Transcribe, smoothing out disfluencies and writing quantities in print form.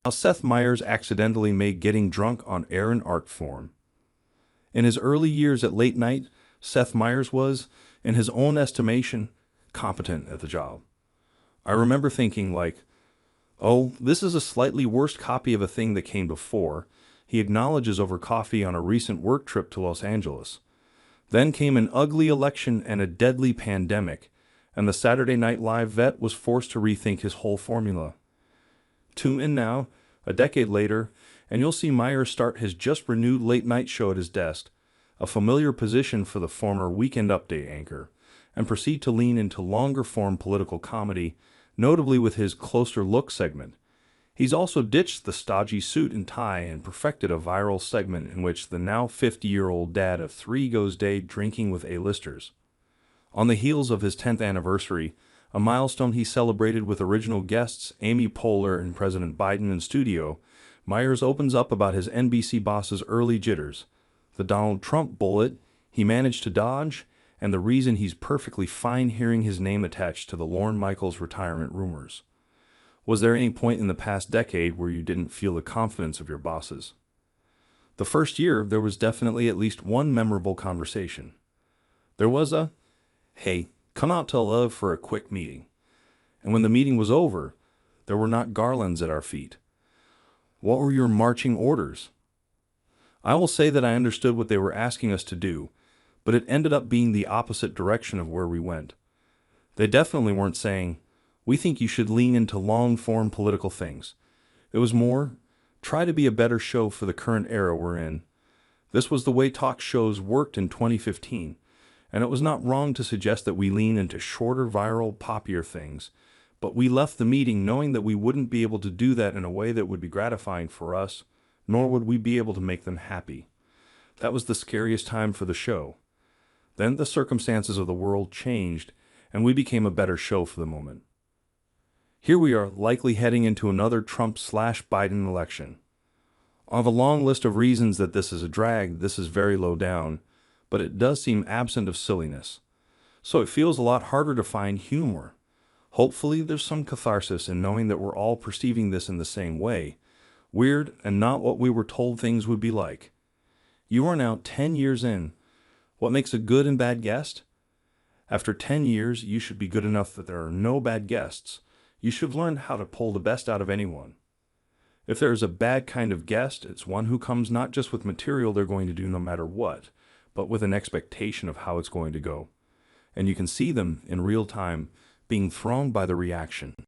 How Seth Meyers accidentally made getting drunk on air an art form. In his early years at late night, Seth Meyers was, in his own estimation, competent at the job. I remember thinking, like, oh, this is a slightly worse copy of a thing that came before, he acknowledges over coffee on a recent work trip to Los Angeles. Then came an ugly election and a deadly pandemic, and the Saturday Night Live vet was forced to rethink his whole formula. Tune in now, a decade later, and you'll see Meyers start his just-renewed late-night show at his desk, a familiar position for the former Weekend Update anchor, and proceed to lean into longer-form political comedy, notably with his Closer Look segment. He's also ditched the stodgy suit and tie and perfected a viral segment in which the now 50-year-old dad of three goes day drinking with A-listers. On the heels of his 10th anniversary, a milestone he celebrated with original guests Amy Poehler and President Biden in studio, Meyers opens up about his NBC boss's early jitters, the Donald Trump bullet he managed to dodge, and the reason he's perfectly fine hearing his name attached to the Lorne Michaels retirement rumors. Was there any point in the past decade where you didn't feel the confidence of your bosses? The first year, there was definitely at least one memorable conversation. There was a, hey, come out to Love for a quick meeting. And when the meeting was over, there were not garlands at our feet. What were your marching orders? I will say that I understood what they were asking us to do, but it ended up being the opposite direction of where we went. They definitely weren't saying, we think you should lean into long-form political things. It was more, try to be a better show for the current era we're in. This was the way talk shows worked in 2015. And it was not wrong to suggest that we lean into shorter, viral, poppier things, but we left the meeting knowing that we wouldn't be able to do that in a way that would be gratifying for us, nor would we be able to make them happy. That was the scariest time for the show. Then the circumstances of the world changed, and we became a better show for the moment. Here we are, likely heading into another Trump/Biden election. On the long list of reasons that this is a drag, this is very low down, but it does seem absent of silliness. So it feels a lot harder to find humor. Hopefully there's some catharsis in knowing that we're all perceiving this in the same way, weird and not what we were told things would be like. You are now 10 years in. What makes a good and bad guest? After 10 years, you should be good enough that there are no bad guests. You should have learned how to pull the best out of anyone. If there is a bad kind of guest, it's one who comes not just with material they're going to do no matter what, but with an expectation of how it's going to go. And you can see them in real time being thrown by the reaction.